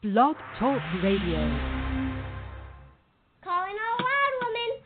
Blog Talk Radio. Calling all loud women.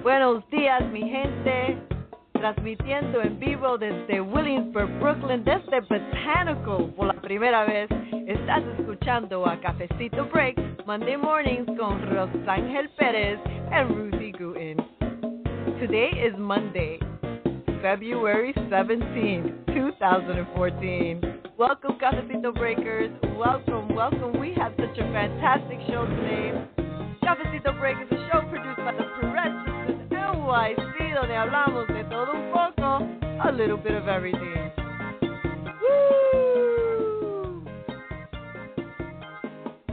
Buenos días, mi gente. Transmitiendo en vivo desde Williamsburg, Brooklyn, desde Botanikal. Por la primera vez, estás escuchando a Cafecito Break, Monday Mornings con Rosangel Perez and Ruthie Guten. Today is Monday, February 17th, 2014. Welcome, Cafecito Breakers. Welcome, welcome. We have such a fantastic show today. Cafecito Break is a show produced by the Perez NYC, donde hablamos de todo un poco, a little bit of everything. Woo!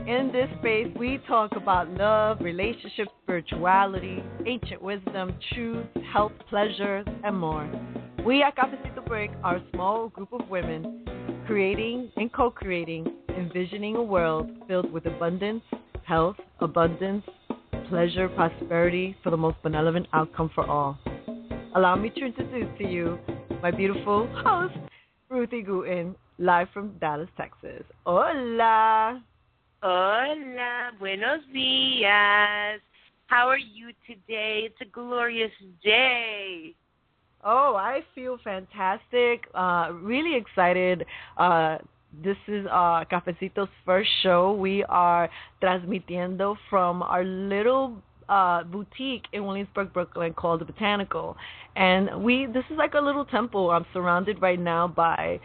In this space, we talk about love, relationships, spirituality, ancient wisdom, truth, health, pleasures, and more. We at Cafecito Break are a small group of women creating and co-creating, envisioning a world filled with abundance, health, abundance, pleasure, prosperity for the most benevolent outcome for all. Allow me to introduce to you my beautiful host, Ruthie Guten, live from Dallas, Texas. Hola. Hola, buenos días. How are you today? It's a glorious day. Oh, I feel fantastic. Really excited. This is Cafecito's first show. We are transmitiendo from our little boutique in Williamsburg, Brooklyn called the Botanikal. And this is like a little temple. I'm surrounded right now by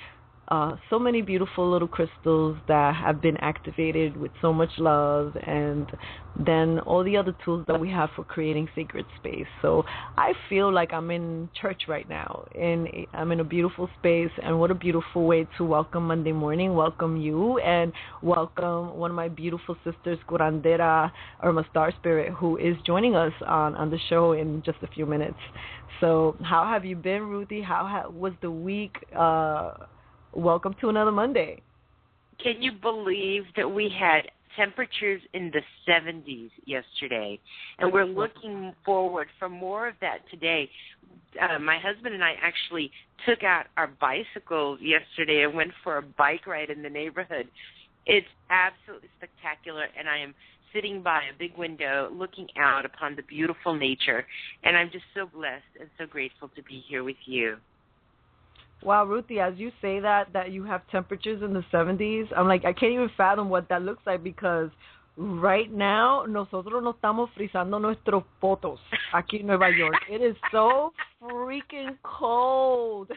so many beautiful little crystals that have been activated with so much love, and then all the other tools that we have for creating sacred space. So I feel like I'm in church right now, and I'm in a beautiful space, and what a beautiful way to welcome Monday morning, welcome you, and welcome one of my beautiful sisters, Curandera Irma Star Spirit, who is joining us on the show in just a few minutes. So how have you been, Ruthie? How was the week? Welcome to another Monday. Can you believe that we had temperatures in the 70s yesterday? And we're looking forward for more of that today. My husband and I actually took out our bicycles yesterday and went for a bike ride in the neighborhood. It's absolutely spectacular, and I am sitting by a big window looking out upon the beautiful nature, and I'm just so blessed and so grateful to be here with you. Wow, Ruthie, as you say that you have temperatures in the 70s, I'm like, I can't even fathom what that looks like, because right now nosotros nos estamos frizando nuestros potos aquí en Nueva York. It is so freaking cold.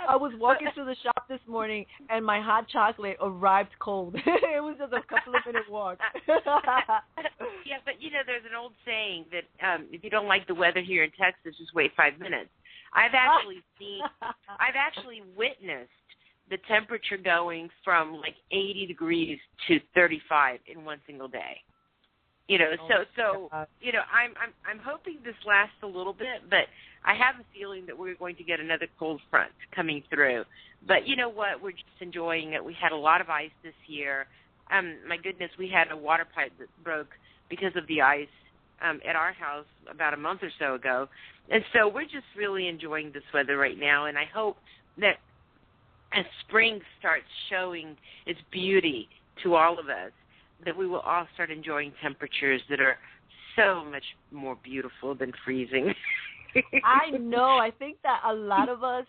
I was walking to the shop this morning, and my hot chocolate arrived cold. It was just a couple of minute walk. Yeah, but there's an old saying that if you don't like the weather here in Texas, just wait 5 minutes. I've actually witnessed the temperature going from like 80 degrees to 35 in one single day. I'm hoping this lasts a little bit, but I have a feeling that we're going to get another cold front coming through. But you know what? We're just enjoying it. We had a lot of ice this year. My goodness, we had a water pipe that broke because of the ice at our house about a month or so ago. And so we're just really enjoying this weather right now, and I hope that as spring starts showing its beauty to all of us, that we will all start enjoying temperatures that are so much more beautiful than freezing. I know. I think that a lot of us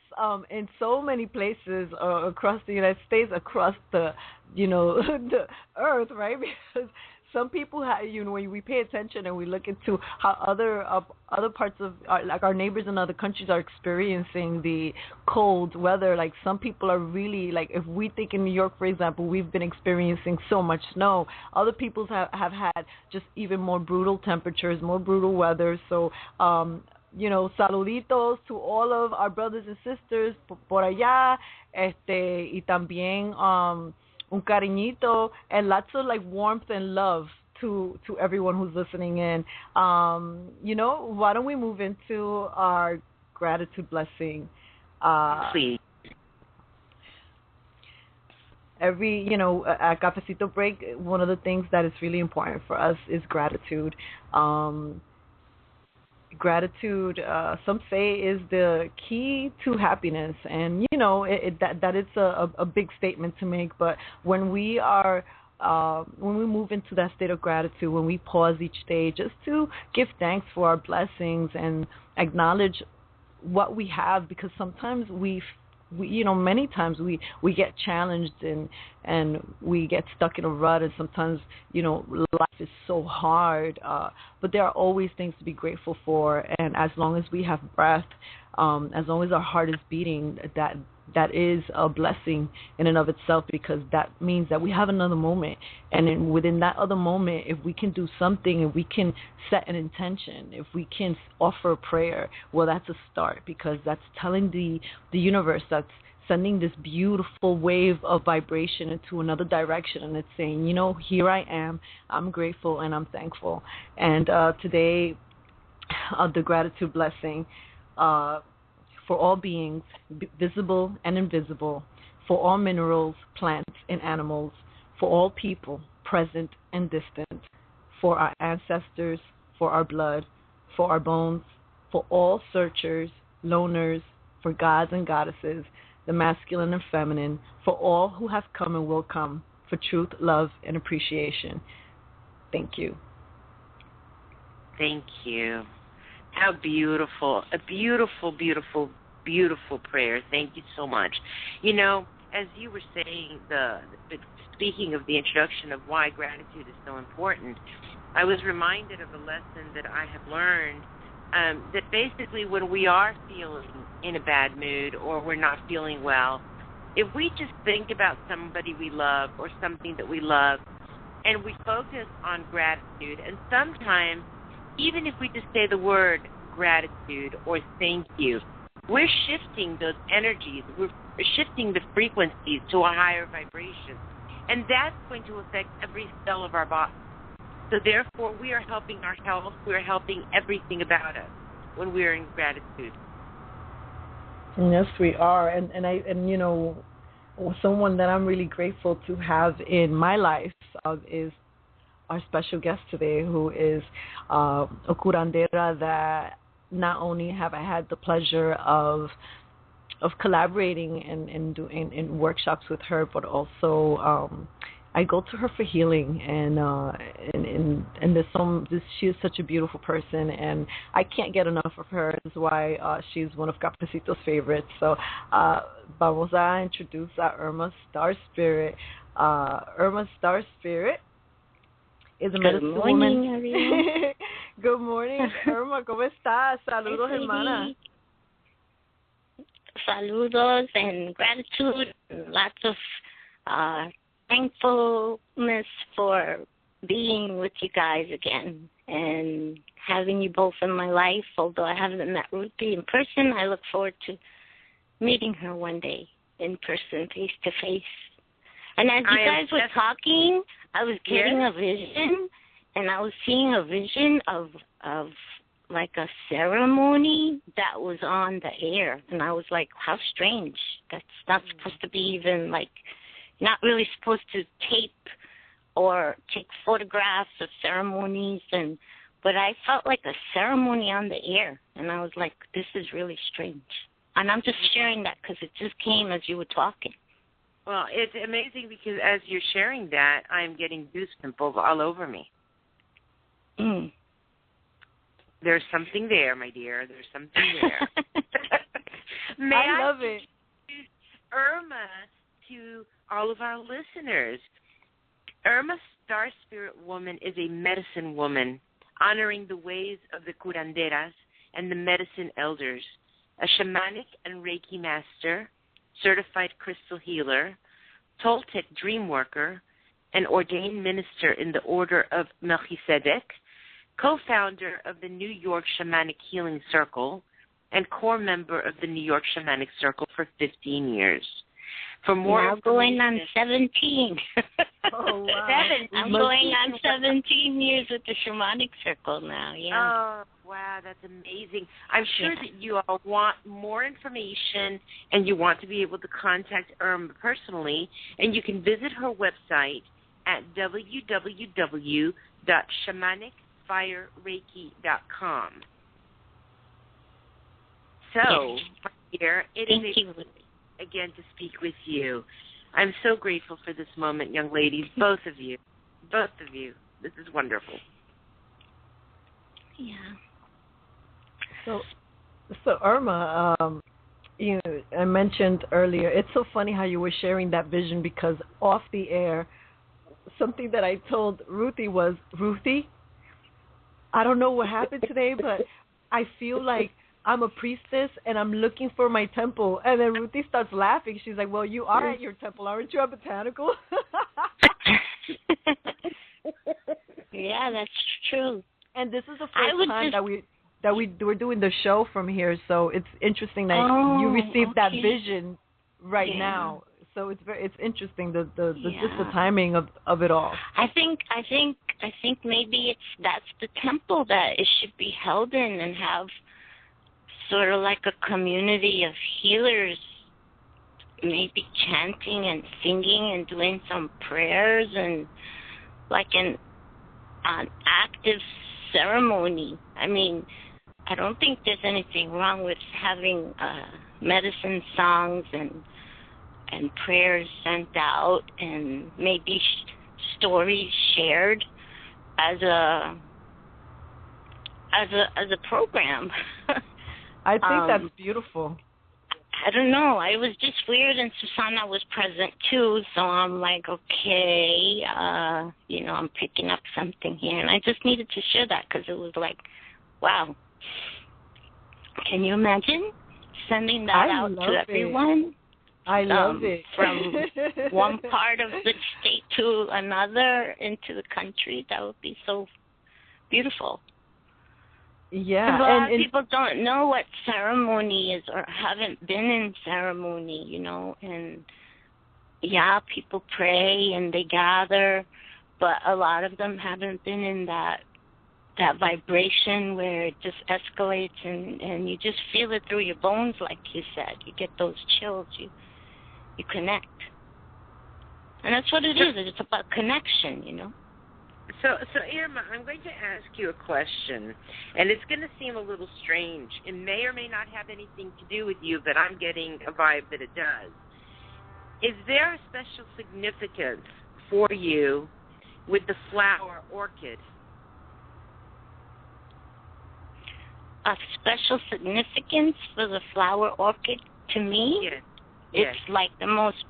in so many places across the United States, across the, the earth, right? Because some people when we pay attention and we look into how other parts of our neighbors in other countries are experiencing the cold weather. Like some people are really like, if we think in New York, for example, we've been experiencing so much snow. Other people have had just even more brutal temperatures, more brutal weather. So saluditos to all of our brothers and sisters por allá, y también un cariñito and lots of like warmth and love to everyone who's listening in. Why don't we move into our gratitude blessing? Please. Every, at Cafecito break, one of the things that is really important for us is gratitude. Gratitude, some say, is the key to happiness, and that it's a big statement to make. But when we move into that state of gratitude, when we pause each day just to give thanks for our blessings and acknowledge what we have, because sometimes many times we get challenged and we get stuck in a rut, and sometimes life is so hard, but there are always things to be grateful for. And as long as we have breath, as long as our heart is beating, that is a blessing in and of itself, because that means that we have another moment. And then within that other moment, if we can do something, if we can set an intention, if we can offer a prayer, well, that's a start, because that's telling the universe, that's sending this beautiful wave of vibration into another direction, and it's saying, here I am, I'm grateful and I'm thankful. And today, the gratitude blessing, for all beings, visible and invisible, for all minerals, plants, and animals, for all people, present and distant, for our ancestors, for our blood, for our bones, for all searchers, loners, for gods and goddesses, the masculine and feminine, for all who have come and will come, for truth, love, and appreciation. Thank you. Thank you. How beautiful. A beautiful, beautiful, beautiful prayer. Thank you so much. As you were saying, speaking of the introduction of why gratitude is so important, I was reminded of a lesson that I have learned, that basically when we are feeling in a bad mood or we're not feeling well, if we just think about somebody we love or something that we love, and we focus on gratitude, and sometimes even if we just say the word gratitude or thank you, we're shifting those energies, we're shifting the frequencies to a higher vibration, and that's going to affect every cell of our body. So therefore, we are helping our health, we're helping everything about us when we're in gratitude. Yes, we are. And someone that I'm really grateful to have in my life is our special guest today, who is a curandera that not only have I had the pleasure of collaborating and doing workshops with her, but also I go to her for healing, and she is such a beautiful person, and I can't get enough of her. That's why she's one of Cafecito's favorites. So vamos a introduce a Irma StarSpirit. Irma StarSpirit is a medicine woman. Good morning, Irma. ¿Cómo estás? Saludos, hermana. Saludos and gratitude. Lots of thankfulness for being with you guys again and having you both in my life. Although I haven't met Ruthie in person, I look forward to meeting her one day in person, face to face. And as you guys were talking, I was getting a vision, and I was seeing a vision of like a ceremony that was on the air. And I was like, how strange. That's not supposed to be even like, not really supposed to tape or take photographs of ceremonies. But I felt like a ceremony on the air. And I was like, this is really strange. And I'm just sharing that because it just came as you were talking. Well, it's amazing because as you're sharing that, I'm getting goosebumps all over me. Mm. There's something there, my dear. There's something there. I love it. Irma to all of our listeners. Irma Star Spirit woman is a medicine woman, honoring the ways of the curanderas and the medicine elders, a shamanic and Reiki master, certified crystal healer, Toltec dream worker, an ordained minister in the Order of Melchizedek, co-founder of the New York Shamanic Healing Circle, and core member of the New York Shamanic Circle for 15 years. For more now going on 17. Oh, wow. I'm going on 17 years with the Shamanic Circle now, yeah. Oh, wow, that's amazing. I'm sure that you all want more information and you want to be able to contact Irma personally, and you can visit her website at www.shamanicfirereiki.com. So, here, it is a pleasure again to speak with you. I'm so grateful for this moment, young ladies, both of you. Both of you. This is wonderful. Yeah. So Irma, you know, I mentioned earlier, it's so funny how you were sharing that vision, because off the air, something that I told Ruthie was, Ruthie, I don't know what happened today, but I feel like I'm a priestess and I'm looking for my temple. And then Ruthie starts laughing. She's like, well, you are at your temple. Aren't you at Botanical? Yeah, that's true. And this is the first time that we're doing the show from here. So it's interesting that you received that vision right now. So it's interesting just the timing of it all. I think maybe that's the temple that it should be held in, and have sort of like a community of healers, maybe chanting and singing and doing some prayers, and like an active ceremony. I mean, I don't think there's anything wrong with having medicine songs and prayers sent out, and maybe stories shared as a program. I think that's beautiful. I don't know. It was just weird, and Susana was present too, so I'm like, okay, I'm picking up something here, and I just needed to share that because it was like, wow. Can you imagine sending that out to everyone? I love it. From one part of the state to another into the country. That would be so beautiful. Yeah. A lot of people don't know what ceremony is or haven't been in ceremony, and people pray and they gather, but a lot of them haven't been in that vibration where it just escalates and you just feel it through your bones, like you said. You get those chills. You connect. And that's what it is. It's about connection, So Irma, I'm going to ask you a question, and it's going to seem a little strange. It may or may not have anything to do with you, but I'm getting a vibe that it does. Is there a special significance for you with the flower orchid? A special significance for the flower orchid to me? Yes. It's like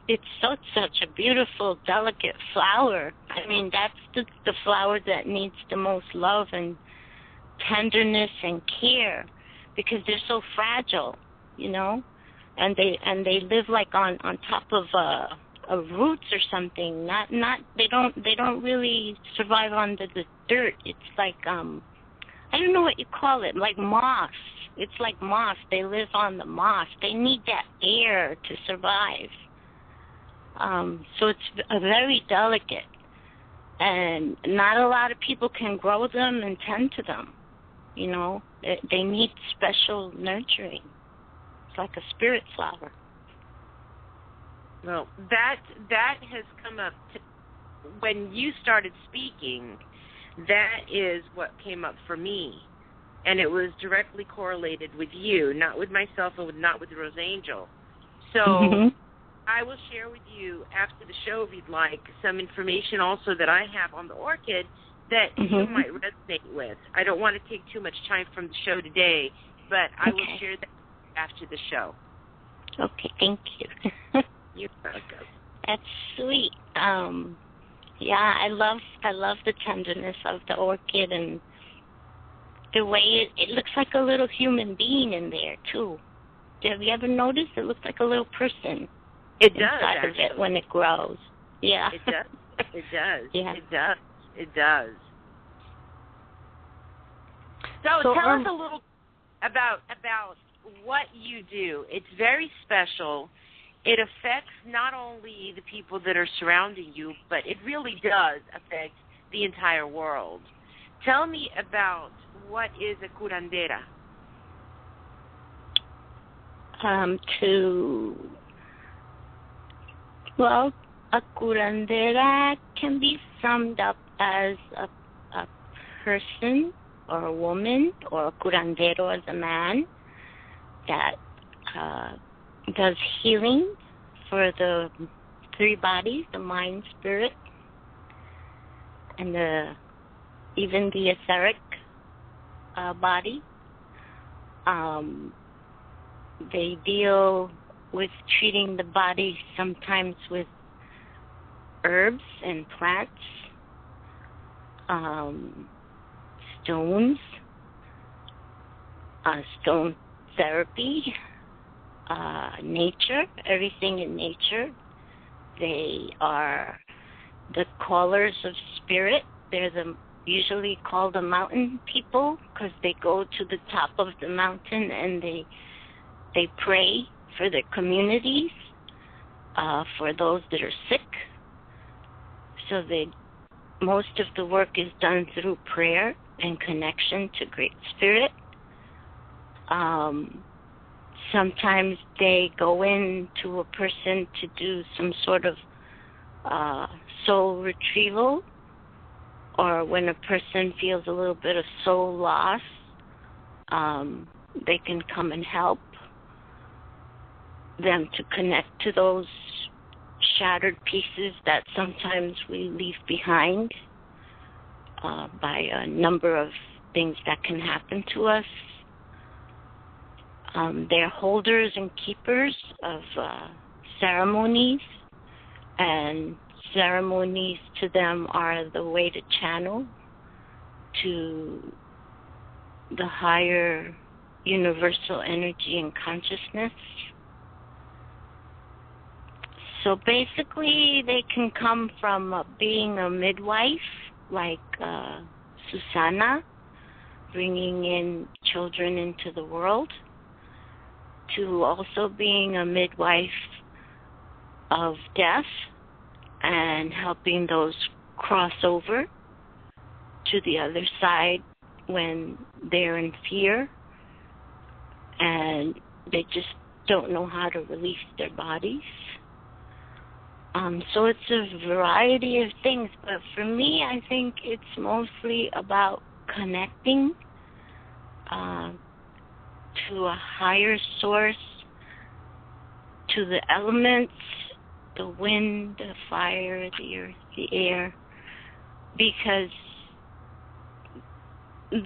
it's such a beautiful, delicate flower. I mean, that's the flower that needs the most love and tenderness and care, because they're so fragile, and they live like on top of roots or something. They don't really survive under the dirt. It's like I don't know what you call it, like moss. It's like moss. They live on the moss. They need that air to survive. So it's very delicate. And not a lot of people can grow them and tend to them. They need special nurturing. It's like a spirit flower. Well, that has come up when you started speaking. That is what came up for me. And it was directly correlated with you, not with myself and not with Rosangel. So I will share with you after the show, if you'd like, some information also that I have on the orchid that you might resonate with. I don't want to take too much time from the show today, but I will share that after the show. Okay, thank you. You're welcome. That's sweet. Yeah, I love the tenderness of the orchid and the way it looks like a little human being in there too. Have you ever noticed? It looks like a little person It does, inside actually. of it when it grows. Yeah. It does. It does. Yeah. It does. It does. So tell us a little about what you do. It's very special. It affects not only the people that are surrounding you, but it really does affect the entire world. Tell me about what is a curandera. A curandera can be summed up as a person or a woman, or a curandero as a man that does healing for the three bodies, the mind, spirit, and even the etheric body. They deal with treating the body sometimes with herbs and plants, stones, stone therapy, nature, everything in nature. They are the callers of spirit. They're usually called the mountain people because they go to the top of the mountain and they pray for their communities, for those that are sick. So most of the work is done through prayer and connection to Great Spirit. Sometimes they go into a person to do some sort of soul retrieval, or when a person feels a little bit of soul loss, they can come and help them to connect to those shattered pieces that sometimes we leave behind by a number of things that can happen to us. They're holders and keepers of ceremonies, and ceremonies to them are the way to channel to the higher universal energy and consciousness. So basically, they can come from being a midwife, like Susana, bringing in children into the world, to also being a midwife of death and helping those cross over to the other side when they're in fear and they just don't know how to release their bodies. So it's a variety of things, but for me, I think it's mostly about connecting to a higher source, to the elements, the wind, the fire, the earth, the air, because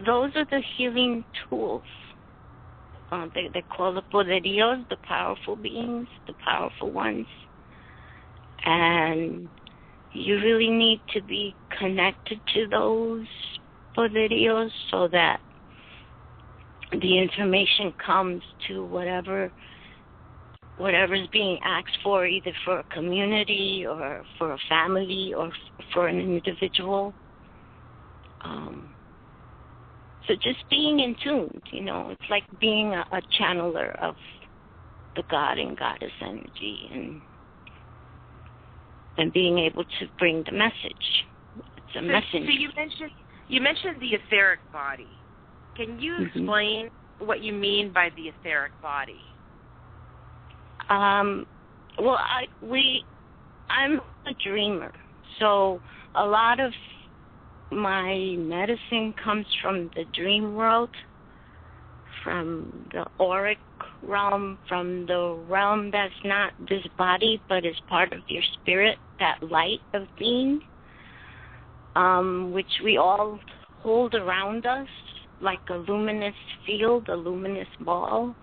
those are the healing tools. They call the poderios, the powerful beings, the powerful ones. And you really need to be connected to those poderios so that the information comes to whatever's being asked for, either for a community or for a family or for an individual. So just being in tune, it's like being a channeler of the God and Goddess energy and being able to bring the message. It's a message. So you mentioned the etheric body. Can you explain what you mean by the etheric body? I'm a dreamer, so a lot of my medicine comes from the dream world, from the auric realm, from the realm that's not this body but is part of your spirit, that light of being, which we all hold around us like a luminous field, a luminous ball.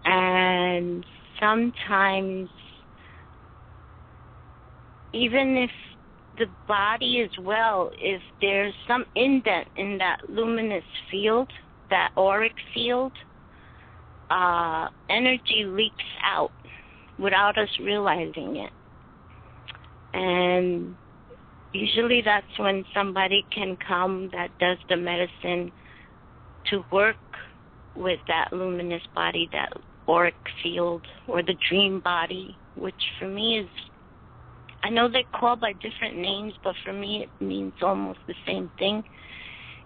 And sometimes, even if the body as well, if there's some indent in that luminous field, that auric field, energy leaks out without us realizing it. And usually that's when somebody can come that does the medicine to work with that luminous body, that auric field, or the dream body, which for me is, I know they're called by different names, but for me it means almost the same thing.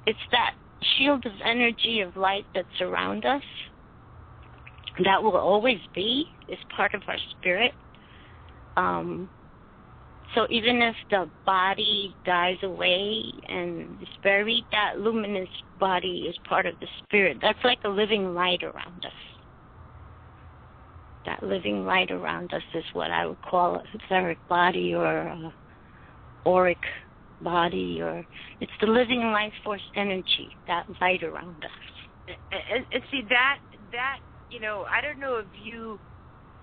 It's that shield of energy of light that's around us that will always be, is part of our spirit. So even if the body dies away and is buried, that luminous body is part of the spirit. That's like a living light around us. That living light around us is what I would call a etheric body or a auric body, or it's the living life force energy, that light around us. And see, that you know, I don't know if you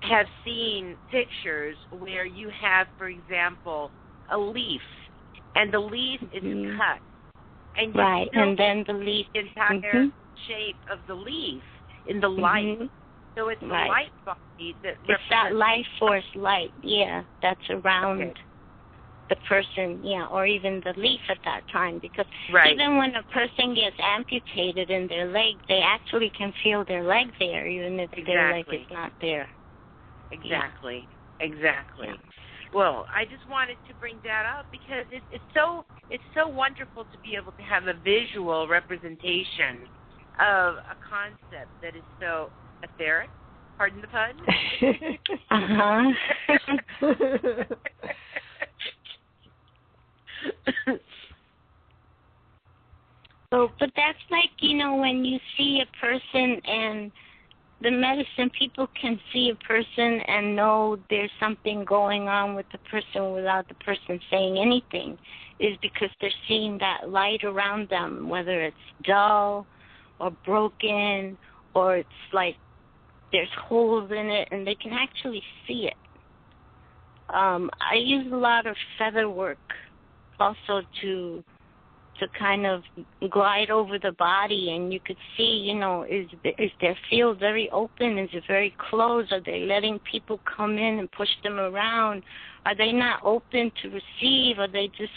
have seen pictures where you have, for example, a leaf, and the leaf is cut, and you right, and then the leaf, the entire shape of the leaf in the light. So it's the light body that it's that life force light, that's around the person, or even the leaf at that time, because even when a person gets amputated in their leg, they actually can feel their leg there, even if their leg is not there. Exactly. Well, I just wanted to bring that up because it's so wonderful to be able to have a visual representation of a concept that is so etheric. Pardon the pun. So, but that's like, you know, when you see a person and the medicine, people can see a person and know there's something going on with the person without the person saying anything, is because they're seeing that light around them, whether it's dull or broken or it's like there's holes in it, and they can actually see it. I use a lot of feather work also to kind of glide over the body, and you could see, you know, is their field very open? Is it very closed? Are they letting people come in and push them around? Are they not open to receive? Are they just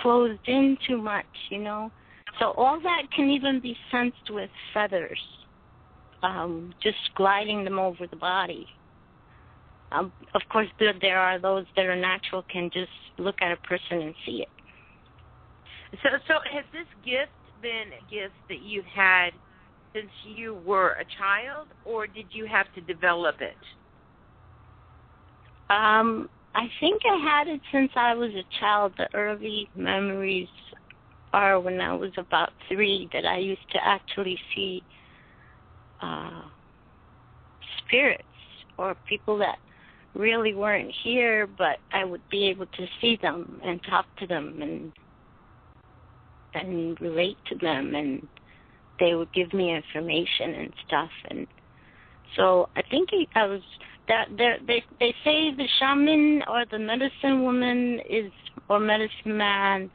closed in too much, you know? So all that can even be sensed with feathers, just gliding them over the body. Of course, there are those that are natural, can just look at a person and see it. So has this gift been a gift that you've had since you were a child, or did you have to develop it? I think I had it since I was a child. The early memories are when I was about 3, that I used to actually see spirits or people that really weren't here, but I would be able to see them and talk to them and relate to them, and they would give me information and stuff. And so I think I was that. They say the shaman or the medicine woman or medicine man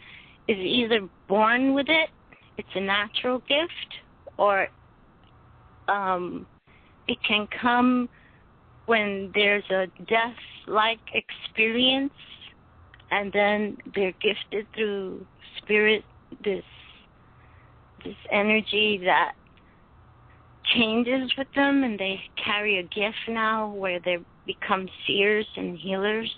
is either born with it, it's a natural gift, or it can come when there's a death-like experience, and then they're gifted through spirit this energy that changes with them, and they carry a gift now where they become seers and healers.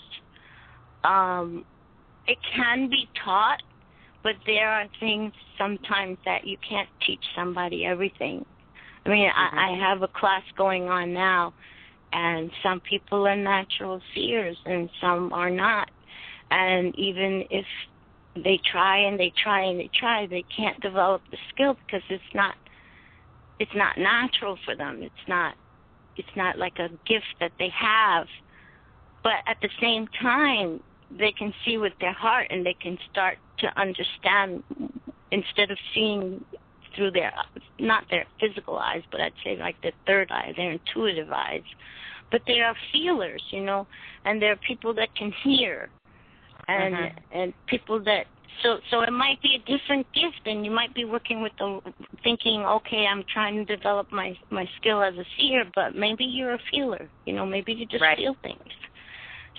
It can be taught, but there are things sometimes that you can't teach somebody everything. I mean, I have a class going on now, and some people are natural seers and some are not. And even if they try and they try and they try, they can't develop the skill because it's not natural for them. It's not like a gift that they have. But at the same time, they can see with their heart, and they can start to understand instead of seeing through not their physical eyes, but I'd say like their third eye, their intuitive eyes. But they are feelers, you know, and there are people that can hear. and people that so it might be a different gift, and you might be working with thinking, okay, I'm trying to develop my skill as a seer, but maybe you're a feeler. Maybe you just feel things.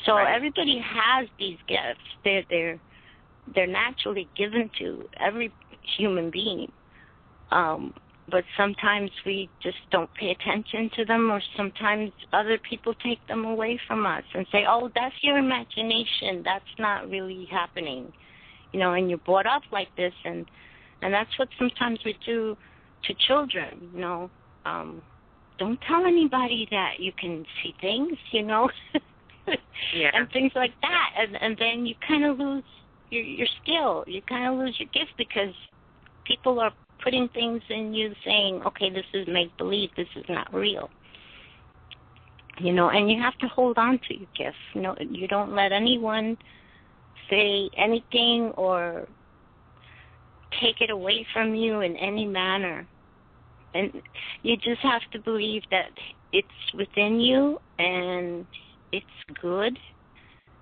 So everybody has these gifts. They're naturally given to every human being. But sometimes we just don't pay attention to them, or sometimes other people take them away from us and say, oh, that's your imagination. That's not really happening. And you're brought up like this, and that's what sometimes we do to children, don't tell anybody that you can see things, and things like that. And then you kind of lose your skill. You kind of lose your gift because people are putting things in you saying, okay, this is make-believe, this is not real. And you have to hold on to your gift. You don't let anyone say anything or take it away from you in any manner. And you just have to believe that it's within you and it's good,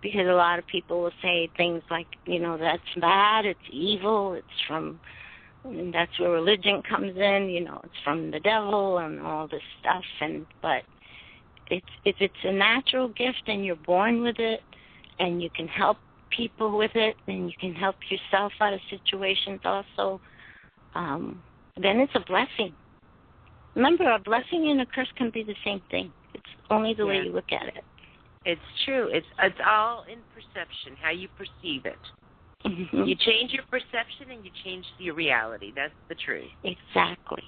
because a lot of people will say things like, that's bad, it's evil, and that's where religion comes in, it's from the devil and all this stuff. But if it's a natural gift and you're born with it and you can help people with it and you can help yourself out of situations also, then it's a blessing. Remember, a blessing and a curse can be the same thing. It's only the way you look at it. It's true. It's all in perception, how you perceive it. Mm-hmm. You change your perception and you change your reality. That's the truth. Exactly.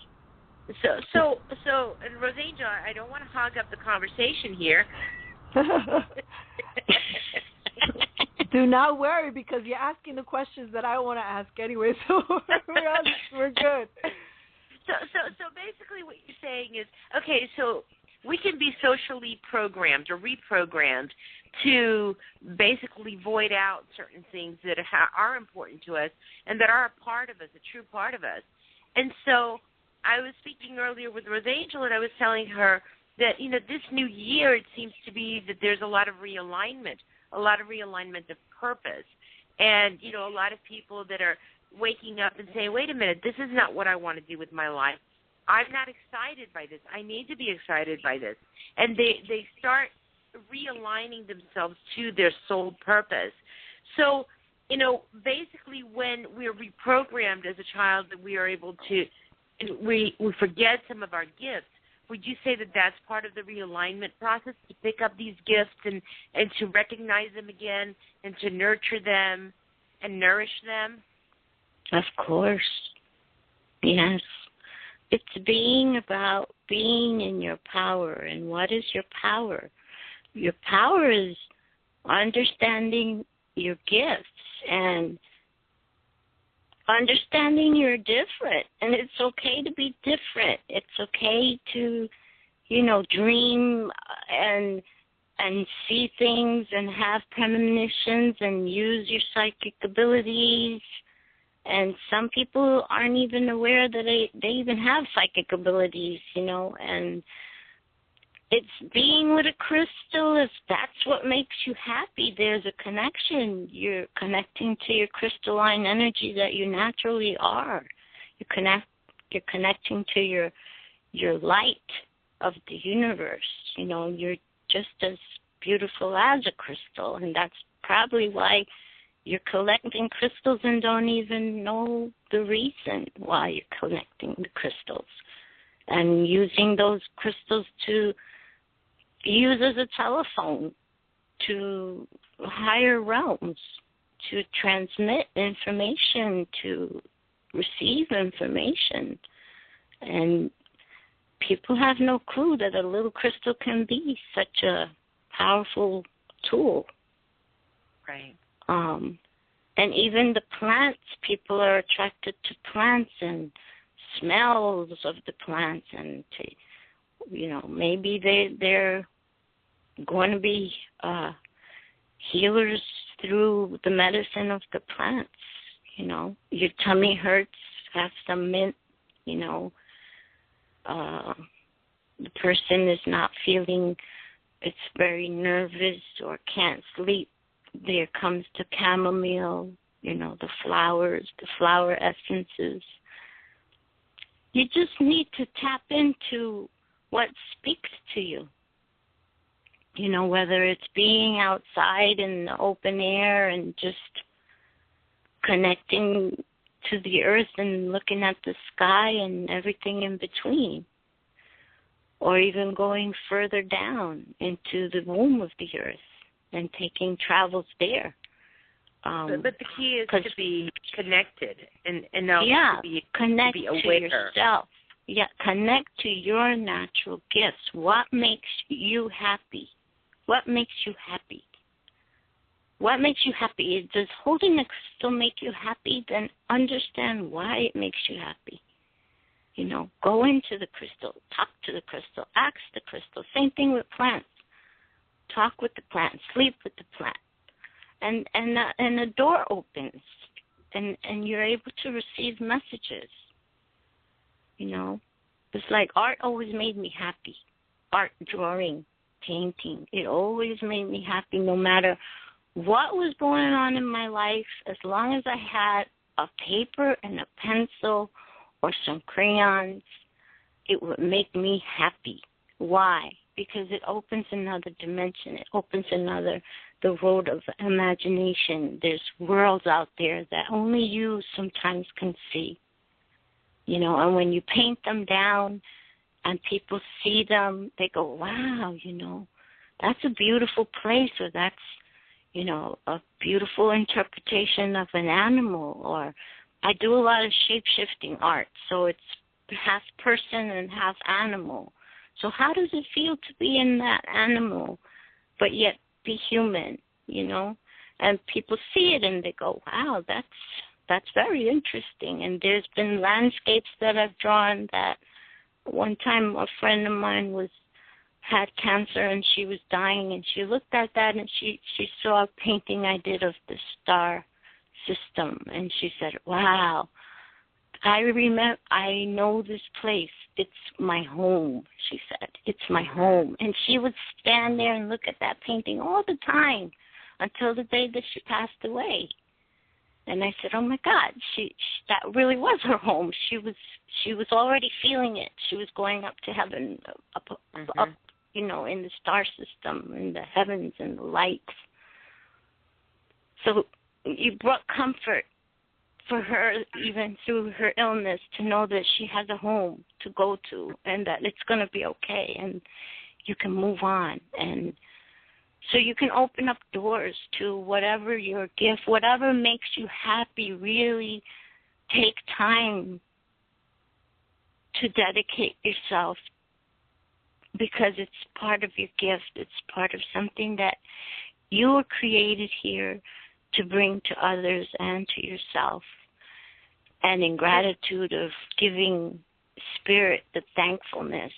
So, and Rosangel, I don't want to hog up the conversation here. Do not worry, because you're asking the questions that I want to ask anyway, so we're good. So basically what you're saying is, okay, so we can be socially programmed or reprogrammed to basically void out certain things that are important to us and that are a part of us, a true part of us. And so I was speaking earlier with Rosangel, and I was telling her that, this new year, it seems to be that there's a lot of realignment of purpose. And, a lot of people that are waking up and saying, wait a minute, this is not what I want to do with my life. I'm not excited by this. I need to be excited by this. And they start realigning themselves to their soul purpose. So, basically when we're reprogrammed as a child, that we are able to, we forget some of our gifts. Would you say that that's part of the realignment process, to pick up these gifts and to recognize them again and to nurture them and nourish them? Of course. Yes. It's about being in your power. And what is your power? Your power is understanding your gifts and understanding you're different, and it's okay to be different. It's okay to, dream and see things and have premonitions and use your psychic abilities. And some people aren't even aware that they even have psychic abilities, and it's being with a crystal. If that's what makes you happy, there's a connection. You're connecting to your crystalline energy that you naturally are. You're connecting to your light of the universe. You're just as beautiful as a crystal, and that's probably why you're collecting crystals and don't even know the reason why you're collecting the crystals, and using those crystals to use as a telephone to higher realms, to transmit information, to receive information. And people have no clue that a little crystal can be such a powerful tool. Right. And even the plants, people are attracted to plants and smells of the plants, and to, maybe they're going to be healers through the medicine of the plants. Your tummy hurts, have some mint. The person is not feeling, it's very nervous or can't sleep. there comes the chamomile, the flowers, the flower essences. You just need to tap into what speaks to you. Whether it's being outside in the open air and just connecting to the earth and looking at the sky and everything in between, or even going further down into the womb of the earth and taking travels there. But the key is to be connected and connect to be aware. To yourself. Yeah, connect to your natural gifts. What makes you happy? What makes you happy? What makes you happy? Does holding a crystal make you happy? Then understand why it makes you happy. Go into the crystal, talk to the crystal, ask the crystal. Same thing with plants. Talk with the plant, sleep with the plant. And a door opens, and you're able to receive messages. It's like art always made me happy. Art, drawing, painting, it always made me happy no matter what was going on in my life. As long as I had a paper and a pencil or some crayons, it would make me happy. Why? Because it opens another dimension. It opens the road of imagination. There's worlds out there that only you sometimes can see. And when you paint them down and people see them, they go, wow, that's a beautiful place, or that's, a beautiful interpretation of an animal. Or I do a lot of shape-shifting art, so it's half person and half animal. So how does it feel to be in that animal, but yet be human, And people see it and they go, wow, that's very interesting. And there's been landscapes that I've drawn that one time a friend of mine had cancer and she was dying, and she looked at that and she saw a painting I did of the star system, and she said, wow, I know this place. It's my home, she said. It's my home. And she would stand there and look at that painting all the time until the day that she passed away. And I said, oh my God, that really was her home. She was already feeling it. She was going up to heaven, up in the star system, in the heavens and the lights. So you brought comfort for her, even through her illness, to know that she has a home to go to and that it's going to be okay and you can move on. And so you can open up doors to whatever your gift, whatever makes you happy. Really take time to dedicate yourself, because it's part of your gift. It's part of something that you were created here to bring to others and to yourself. And in gratitude of giving Spirit the thankfulness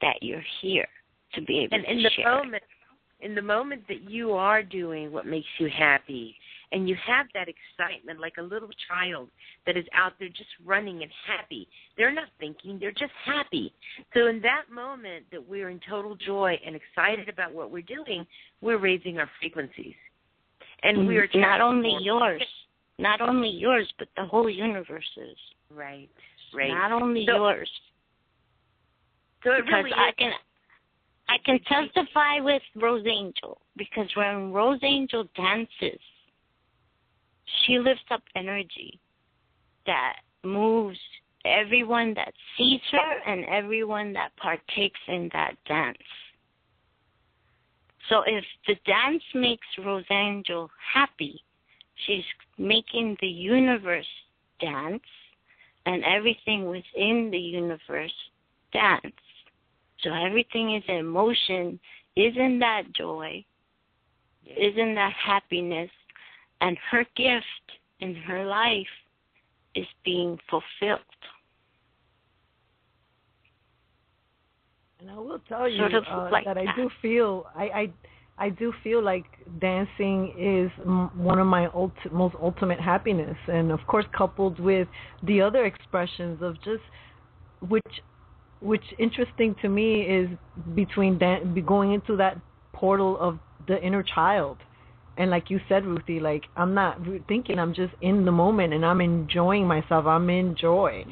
that you're here to be able to share. In the moment that you are doing what makes you happy, and you have that excitement like a little child that is out there just running and happy. They're not thinking, they're just happy. So in that moment that we're in total joy and excited about what we're doing, we're raising our frequencies. And we're not only yours, but the whole universe's. Right. Not only yours. So it really is. I can testify with Rosangel, because when Rosangel dances, she lifts up energy that moves everyone that sees her and everyone that partakes in that dance. So if the dance makes Rosangel happy, she's making the universe dance, and everything within the universe dance. So everything is in motion, is in that joy, is in that happiness, and her gift in her life is being fulfilled. And I will tell you sort of like that I do feel I do feel like dancing is one of my most ultimate happiness, and of course coupled with the other expressions of just which interesting to me is between going into that portal of the inner child And like you said, Ruthie, like I'm not thinking, I'm just in the moment and I'm enjoying myself. I'm in joy.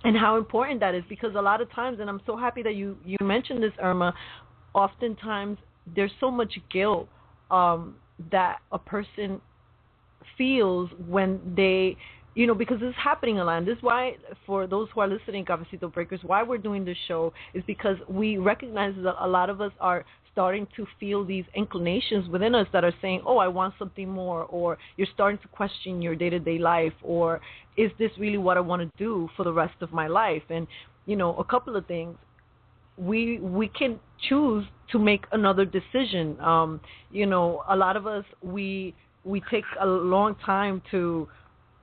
And how important that is, because a lot of times, and I'm so happy that you mentioned this, Irma, oftentimes there's so much guilt that a person feels when they, because this is happening a lot. And this is why, for those who are listening, Cafecito Breakers, why we're doing this show is because we recognize that a lot of us are starting to feel these inclinations within us that are saying, oh, I want something more, or you're starting to question your day-to-day life, or is this really what I want to do for the rest of my life? And, a couple of things. We can choose to make another decision. A lot of us, we take a long time to,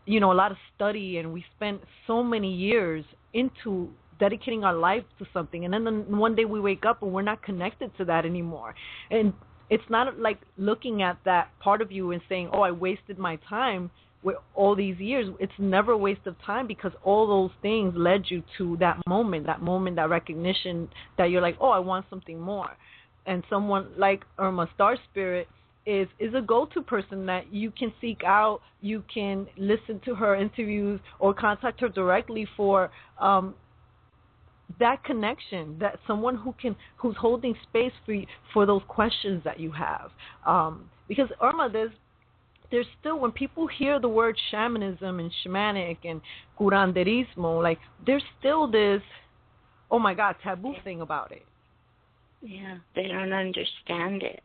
a lot of study, and we spend so many years into dedicating our life to something, and then one day we wake up and we're not connected to that anymore. And it's not like looking at that part of you and saying, oh, I wasted my time with all these years. It's never a waste of time, because all those things led you to that moment, that recognition that you're like, oh, I want something more. And someone like Irma Star Spirit is a go-to person that you can seek out. You can listen to her interviews or contact her directly for that connection, that someone who's holding space for those questions that you have. Because Irma, there's still, when people hear the word shamanism and shamanic and curanderismo, like there's still this, oh my God, taboo thing about it. Yeah, they don't understand it.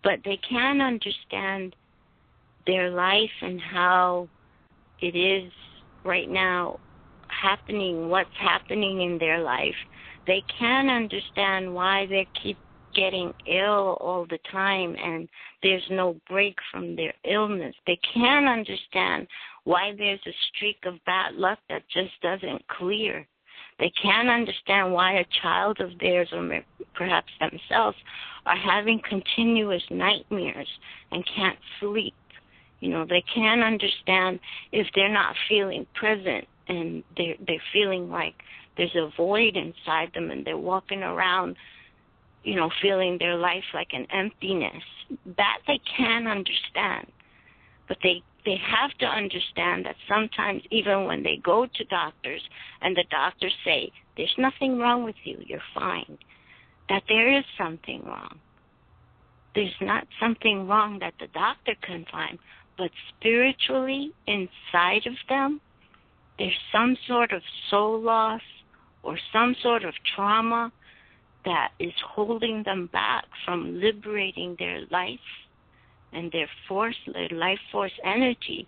But they can understand their life and how it is right now happening, what's happening in their life. They can understand why they keep getting ill all the time and there's no break from their illness. They can understand why there's a streak of bad luck that just doesn't clear. They can understand why a child of theirs, or perhaps themselves, are having continuous nightmares and can't sleep. They can understand if they're not feeling present and they're feeling like there's a void inside them and they're walking around, feeling their life like an emptiness. That they can understand. But they have to understand that sometimes, even when they go to doctors and the doctors say, there's nothing wrong with you, you're fine, that there is something wrong. There's not something wrong that the doctor can find, but spiritually, inside of them, there's some sort of soul loss or some sort of trauma that is holding them back from liberating their life and their life force energy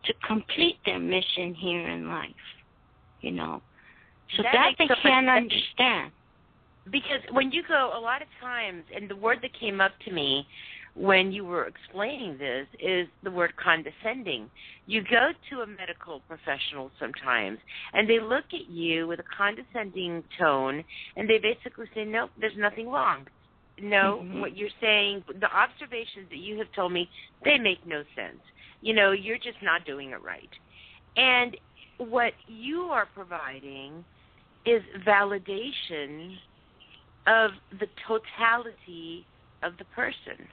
to complete their mission here in life, So that they can understand. Because when you go, a lot of times, and the word that came up to me when you were explaining this is the word condescending. You go to a medical professional sometimes, and they look at you with a condescending tone, and they basically say, nope, there's nothing wrong. No, what you're saying, the observations that you have told me, they make no sense. You're just not doing it right. And what you are providing is validation of the totality of the person.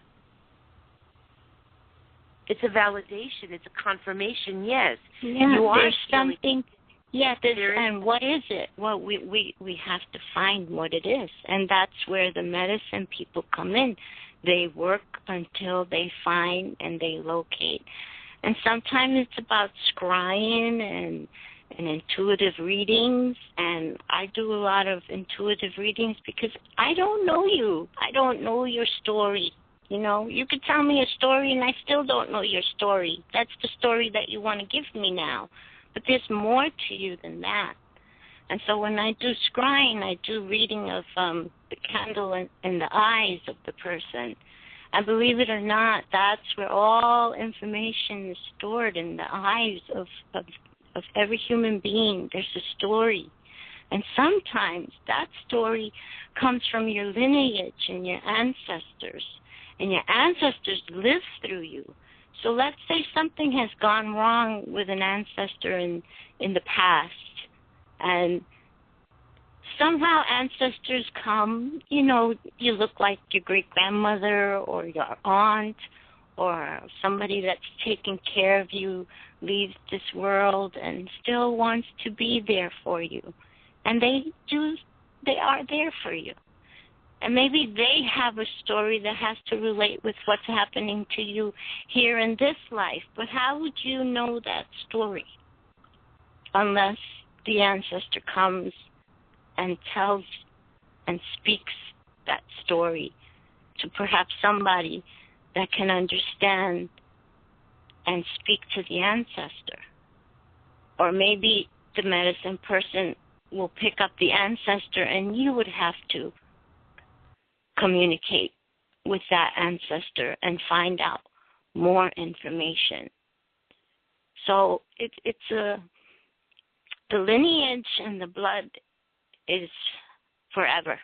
It's a validation. It's a confirmation. Yes, yeah, you are there's something. Yeah, and what is it? Well, we have to find what it is, and that's where the medicine people come in. They work until they find and they locate. And sometimes it's about scrying and intuitive readings, and I do a lot of intuitive readings because I don't know you. I don't know your story. You could tell me a story and I still don't know your story. That's the story that you want to give me now. But there's more to you than that. And so when I do scrying, I do reading of the candle in the eyes of the person. And believe it or not, that's where all information is stored, in the eyes of every human being. There's a story. And sometimes that story comes from your lineage and your ancestors. And your ancestors live through you. So let's say something has gone wrong with an ancestor in the past, and somehow ancestors come, you know, you look like your great-grandmother or your aunt or somebody that's taking care of you leaves this world and still wants to be there for you. And they are there for you. And maybe they have a story that has to relate with what's happening to you here in this life. But how would you know that story unless the ancestor comes and tells and speaks that story to perhaps somebody that can understand and speak to the ancestor? Or maybe the medicine person will pick up the ancestor and you would have to communicate with that ancestor and find out more information. So the lineage and the blood is forever.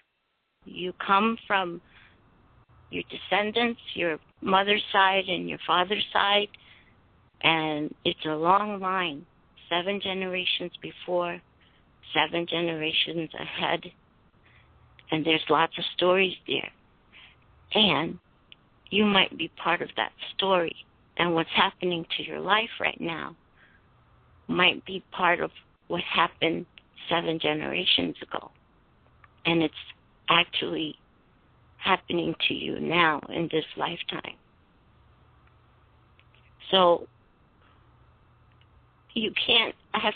You come from your descendants, your mother's side and your father's side, and it's a long line, 7 generations before, 7 generations ahead. And there's lots of stories there. And you might be part of that story. And what's happening to your life right now might be part of what happened 7 generations ago. And it's actually happening to you now in this lifetime. So you can't ask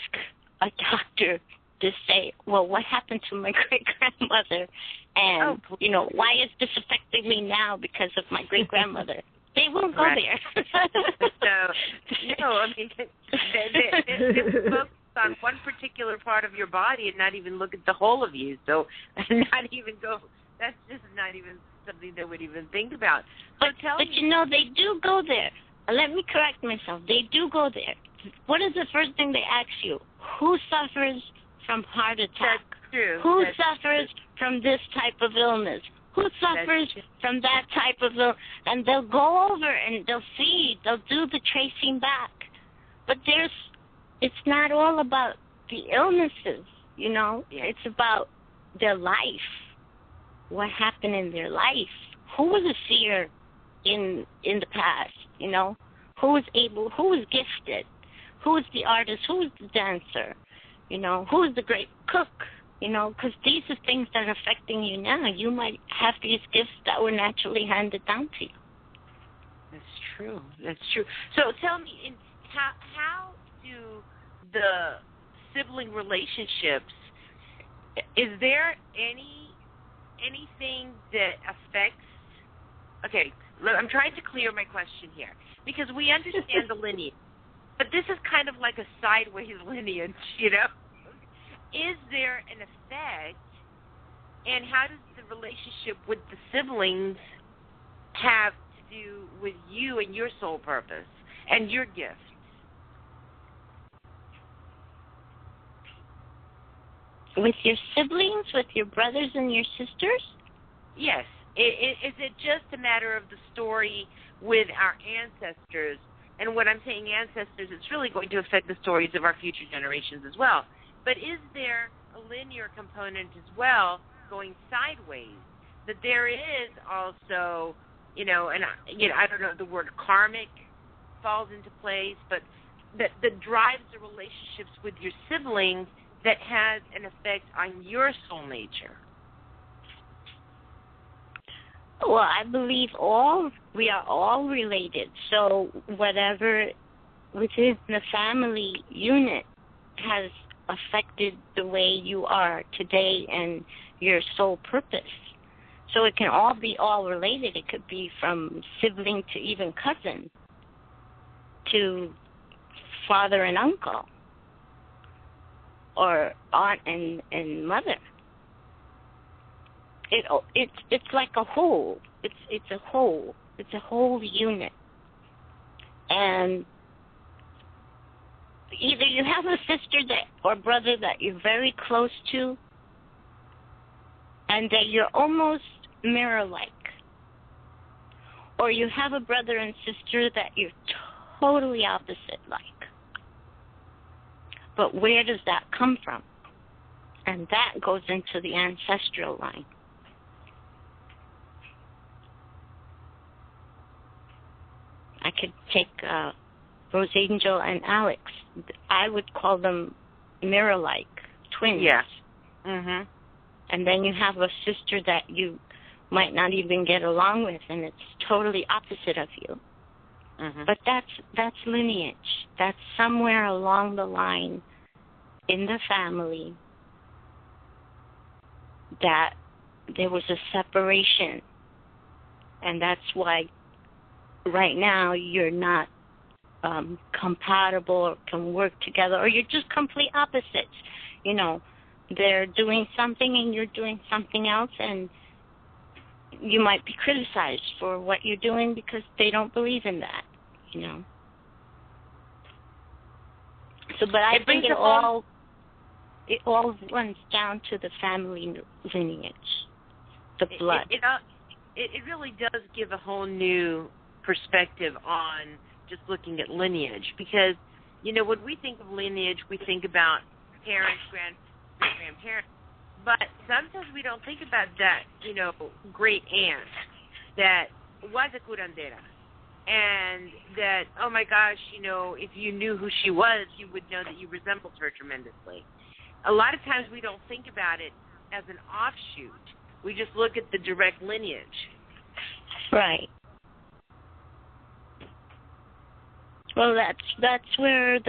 a doctor to say, well, what happened to my great-grandmother? And, you know, why is this affecting me now because of my great-grandmother? They won't go there. So, no, I mean, they focus on one particular part of your body and not even look at the whole of you. So not even go, that's just not even something they would even think about. So but you know, they do go there. Let me correct myself. They do go there. What is the first thing they ask you? Who suffers from heart attack? That's true. Who suffers from this type of illness? Who suffers from that type of illness? And they'll go over and they'll do the tracing back. But it's not all about the illnesses, you know. Yeah. It's about their life. What happened in their life? Who was a seer in the past, you know? Who was gifted? Who was the artist? Who was the dancer? You know, who is the great cook? You know, because these are things that are affecting you now. You might have these gifts that were naturally handed down to you. That's true. That's true. So tell me, how do the sibling relationships, is there anything that affects, okay, I'm trying to clear my question here, because we understand the lineage. But this is kind of like a sideways lineage, you know? Is there an effect, and how does the relationship with the siblings have to do with you and your soul purpose and your gifts? With your siblings, with your brothers and your sisters? Yes. Is it just a matter of the story with our ancestors? And when I'm saying ancestors, it's really going to affect the stories of our future generations as well. But is there a linear component as well going sideways? That there is also, you know, and I don't know if the word karmic falls into place, but that drives the relationships with your siblings that has an effect on your soul nature. Well, I believe we are all related. So whatever within the family unit has affected the way you are today and your soul purpose. So it can all be all related. It could be from sibling to even cousin to father and uncle or aunt and mother. It's like a whole. It's a whole. It's a whole unit. And either you have a sister or brother that you're very close to, and that you're almost mirror-like, or you have a brother and sister that you're totally opposite-like. But where does that come from? and that goes into the ancestral line. I could take Rosangel and Alex. I would call them mirror-like twins. Yeah. Mhm. And then you have a sister that you might not even get along with, and it's totally opposite of you. Mhm. But that's lineage. That's somewhere along the line in the family that there was a separation, and that's why right now you're not compatible or can work together, or you're just complete opposites. You know, they're doing something and you're doing something else, and you might be criticized for what you're doing because they don't believe in that, you know. So, but I think it all runs down to the family lineage, the blood. It really does give a whole new perspective on just looking at lineage, because, you know, when we think of lineage, we think about parents, grandparents, but sometimes we don't think about that, you know, great aunt that was a curandera, and that, oh my gosh, you know, if you knew who she was, you would know that you resembled her tremendously. A lot of times we don't think about it as an offshoot. We just look at the direct lineage. Right. Well, that's where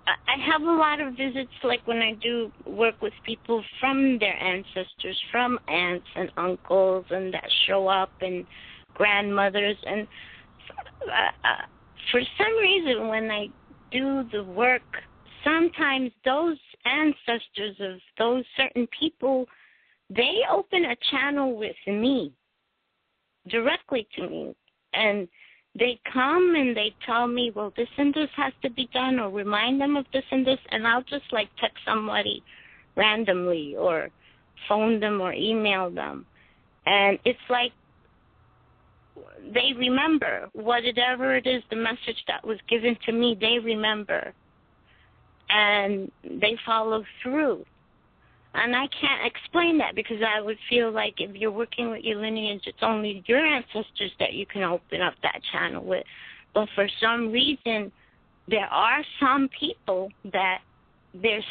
I have a lot of visits, like when I do work with people from their ancestors, from aunts and uncles, and that show up, and grandmothers, and for some reason when I do the work, sometimes those ancestors of those certain people, they open a channel with me, directly to me, and they come and they tell me, well, this and this has to be done, or remind them of this and this, and I'll just like text somebody randomly or phone them or email them. And it's like they remember whatever it is, the message that was given to me, they remember. And they follow through. And I can't explain that, because I would feel like if you're working with your lineage, it's only your ancestors that you can open up that channel with. But for some reason, there are some people that there's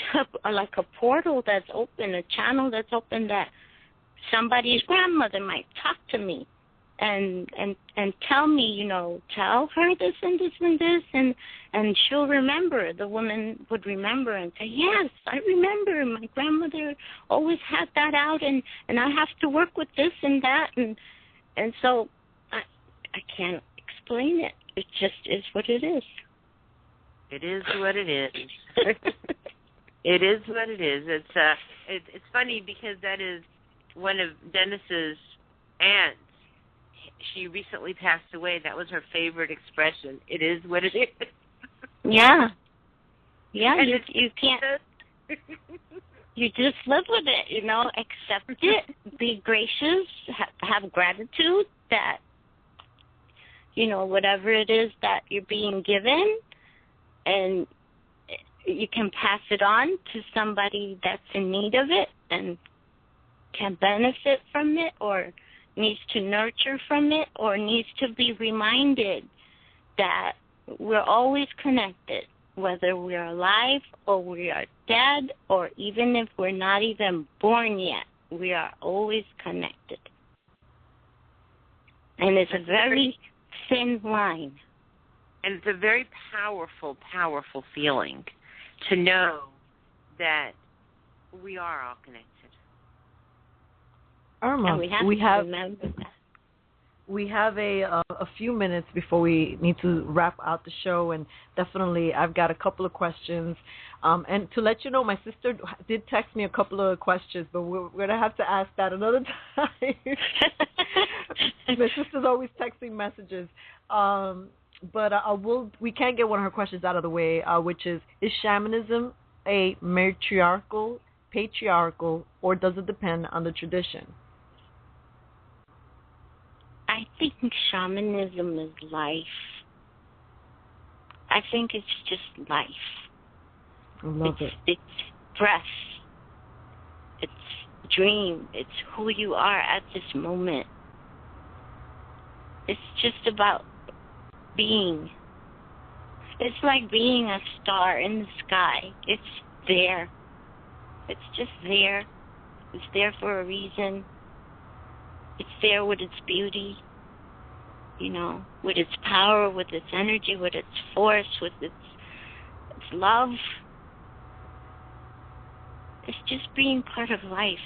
like a portal that's open, a channel that's open, that somebody's grandmother might talk to me and tell me, you know, tell her this and this and this, and she'll remember. The woman would remember and say, yes, I remember. My grandmother always had that out, and I have to work with this and that. And so I can't explain it. It just is what it is. It is what it is. It is what it is. It's funny, because that is one of Dennis's aunts. She recently passed away. That was her favorite expression. It is what it is. Yeah. Yeah, you can't. You just live with it, you know, accept it, be gracious, have gratitude that, you know, whatever it is that you're being given, and you can pass it on to somebody that's in need of it and can benefit from it, or needs to nurture from it, or needs to be reminded that we're always connected, whether we're alive or we are dead, or even if we're not even born yet, we are always connected. And it's a very thin line. And it's a very powerful, powerful feeling to know that we are all connected. Irma, we have to remember that. We have a few minutes before we need to wrap out the show, and definitely I've got a couple of questions. And to let you know, my sister did text me a couple of questions, but we're going to have to ask that another time. My sister's always texting messages. But we can get one of her questions out of the way, which is shamanism a matriarchal, patriarchal, or does it depend on the tradition? I think shamanism is life. I think it's just life. I love it. It's breath. It's dream. It's who you are at this moment. It's just about being. It's like being a star in the sky. It's there. It's just there. It's there for a reason. It's there with its beauty, with its power, with its energy, with its force, with its love. It's just being part of life.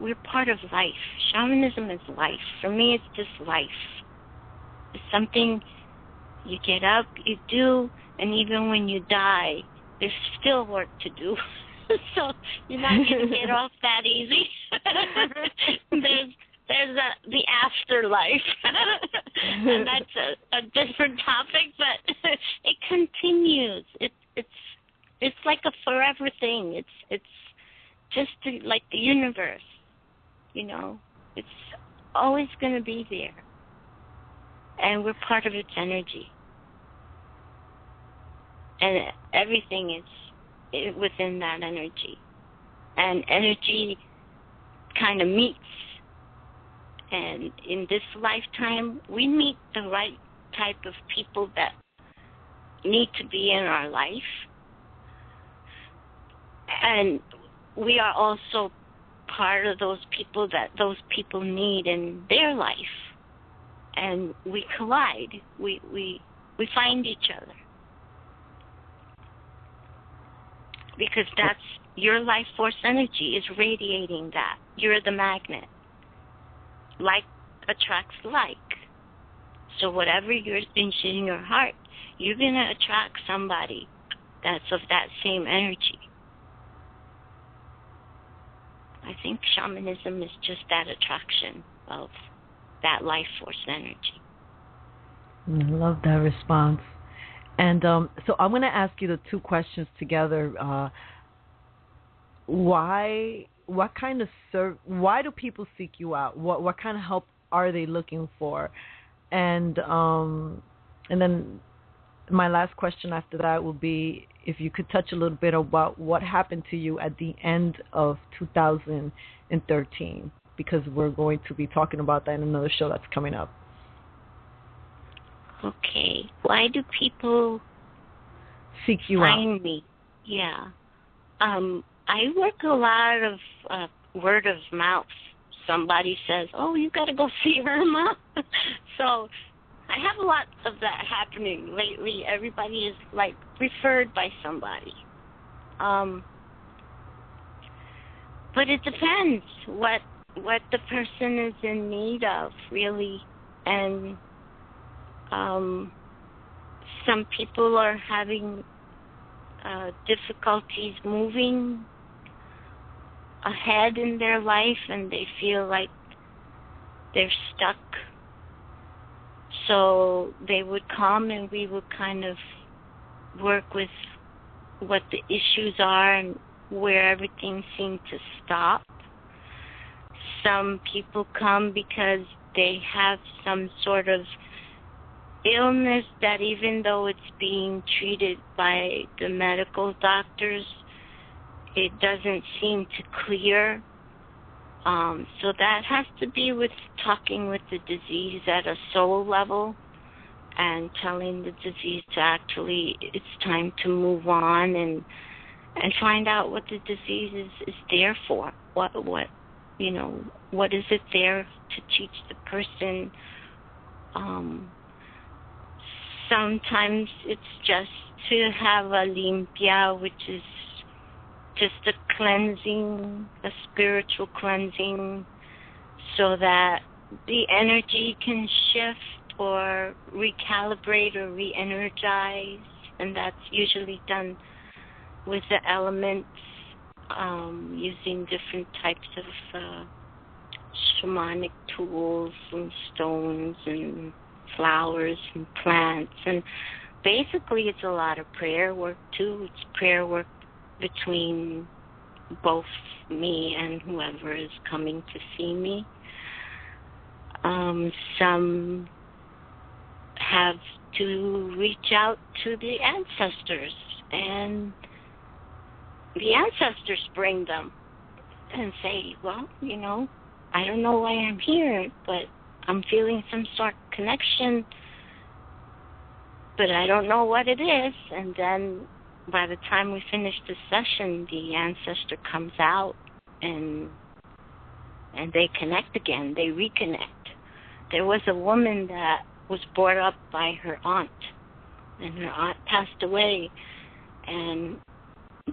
We're part of life. Shamanism is life. For me, it's just life. It's something you get up, you do, and even when you die, there's still work to do. So you're not going to get off that easy. There's the afterlife, and that's a different topic, but it continues. It's like a forever thing. It's just like the universe, It's always going to be there, and we're part of its energy, and everything is within that energy, and energy kind of meets. And in this lifetime, we meet the right type of people that need to be in our life. And we are also part of those people that those people need in their life. And we collide. We find each other. Because that's your life force energy is radiating that. You're the magnet. Like attracts like. So whatever you're in your heart, you're going to attract somebody that's of that same energy. I think shamanism is just that attraction of that life force energy. I love that response. And so I'm going to ask you the two questions together. Why do people seek you out? What kind of help are they looking for? And then my last question after that will be if you could touch a little bit about what happened to you at the end of 2013, because we're going to be talking about that in another show that's coming up. Okay. Why do people seek you find me? Yeah. I work a lot of word of mouth. Somebody says, "Oh, you got to go see Irma." So I have a lot of that happening lately. Everybody is like referred by somebody. But it depends what the person is in need of, really. And some people are having difficulties moving ahead in their life, and they feel like they're stuck. So they would come and we would kind of work with what the issues are and where everything seemed to stop. Some people come because they have some sort of illness that even though it's being treated by the medical doctors, it doesn't seem to clear. So that has to be with talking with the disease at a soul level and telling the disease to actually, it's time to move on and find out what the disease is there for. What is it there to teach the person? Sometimes it's just to have a limpia, which is just a cleansing, a spiritual cleansing, so that the energy can shift or recalibrate or re-energize, and that's usually done with the elements, using different types of shamanic tools and stones and flowers and plants. And basically it's a lot of prayer work too. It's prayer work between both me and whoever is coming to see me. Some have to reach out to the ancestors, and the ancestors bring them. and say, well, I don't know why I'm here, but I'm feeling some sort of connection, but I don't know what it is. And then by the time we finish the session, the ancestor comes out and they connect again. They reconnect. There was a woman that was brought up by her aunt, and her aunt passed away, and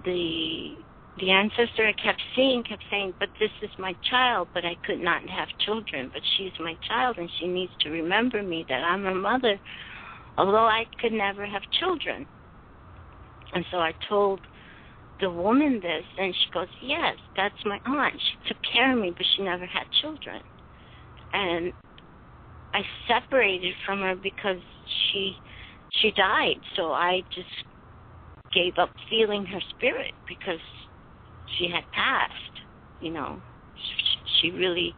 the ancestor I kept saying, but this is my child, but I could not have children, but she's my child, and she needs to remember me, that I'm her mother, although I could never have children. And so I told the woman this, and she goes, yes, that's my aunt. She took care of me, but she never had children. And I separated from her because she died, so I just gave up feeling her spirit because she had passed. She really,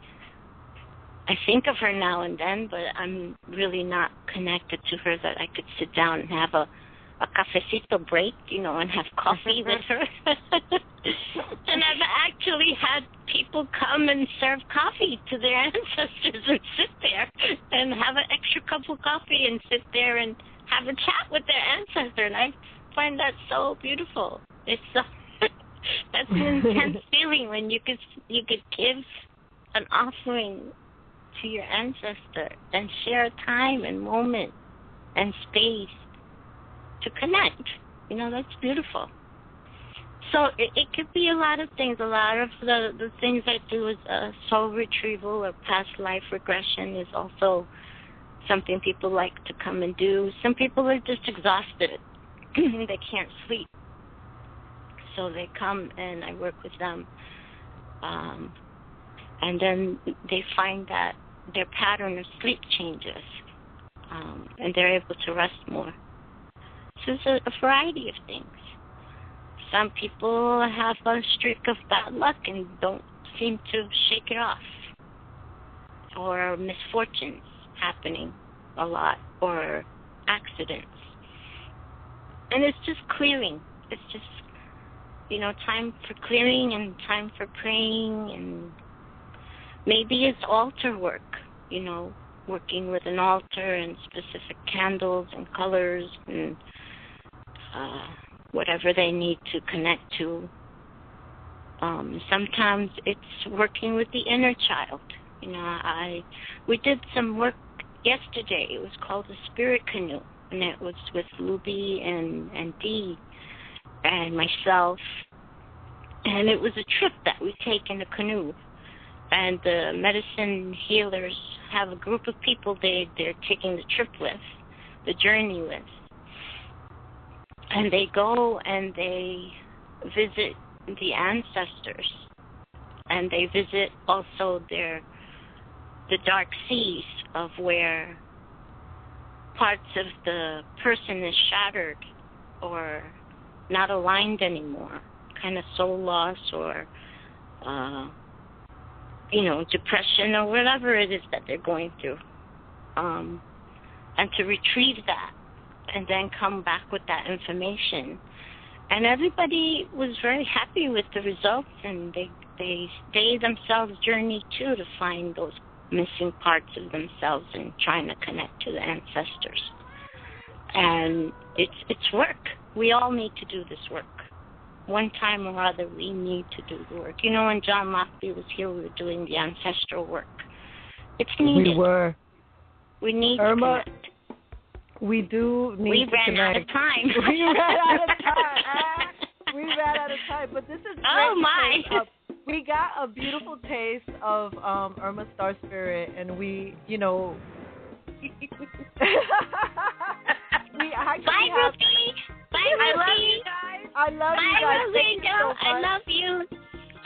I think of her now and then, but I'm really not connected to her that I could sit down and have a cafecito break, and have coffee with her. And I've actually had people come and serve coffee to their ancestors and sit there and have an extra cup of coffee and sit there and have a chat with their ancestor. And I find that so beautiful. It's so that's an intense feeling when you could give an offering to your ancestor and share time and moment and space to connect. That's beautiful. So it could be a lot of things. A lot of the things I do is soul retrieval or past life regression is also something people like to come and do. Some people are just exhausted. They can't sleep. So they come and I work with them. And then they find that their pattern of sleep changes. And they're able to rest more. So there's a variety of things. Some people have a streak of bad luck and don't seem to shake it off. Or misfortunes happening a lot, or accidents. And it's just clearing. It's just, time for clearing and time for praying, and maybe it's altar work, working with an altar and specific candles and colors and whatever they need to connect to. Sometimes it's working with the inner child. We did some work yesterday. It was called the Spirit Canoe, and it was with Luby and Dee and myself. And it was a trip that we take in a canoe. And the medicine healers have a group of people they're taking the trip with, the journey with. And they go and they visit the ancestors. And they visit also the dark seas of where parts of the person is shattered or not aligned anymore, kind of soul loss or, depression or whatever it is that they're going through. And to retrieve that and then come back with that information. And everybody was very happy with the results, and they themselves journey too to find those missing parts of themselves and trying to connect to the ancestors. And it's work. We all need to do this work. One time or other, we need to do the work. When John Lockby was here, we were doing the ancestral work. It's needed. We were. We need Irma, to connect. We do need to connect. We ran out of time. We ran out of time. We ran out of time. But this is great. Oh, my. We got a beautiful taste of Irma Star Spirit, and we Bye, Ruthie. Bye, Ruthie. I love you guys. Rosangel. I love you.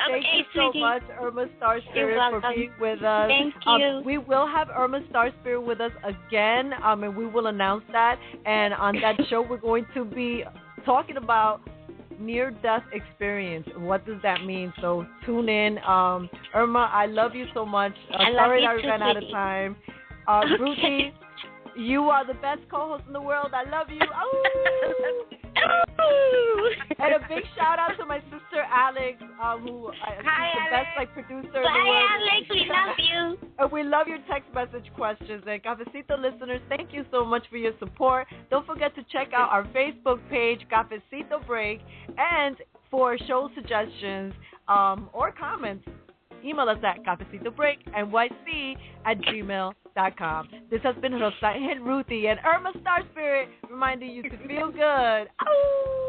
Thank you so much, Irma Star Spirit, for being with us. Thank you. We will have Irma Star Spirit with us again, and we will announce that. And on that show, we're going to be talking about near-death experience. What does that mean? So tune in. Irma, I love you so much. Sorry I ran out of time. Ruthie, you are the best co-host in the world. I love you. Oh. And a big shout out to my sister Alex, who is the Alex. best like producer in the Bye, world. Alex. We love you. And we love your text message questions. And Cafecito listeners, thank you so much for your support. Don't forget to check out our Facebook page, Cafecito Break, and for show suggestions or comments, email us at cafecitobreaknyc@gmail.com. This has been Rosangel, Ruthie, and Irma Star Spirit reminding you to feel good. Ow!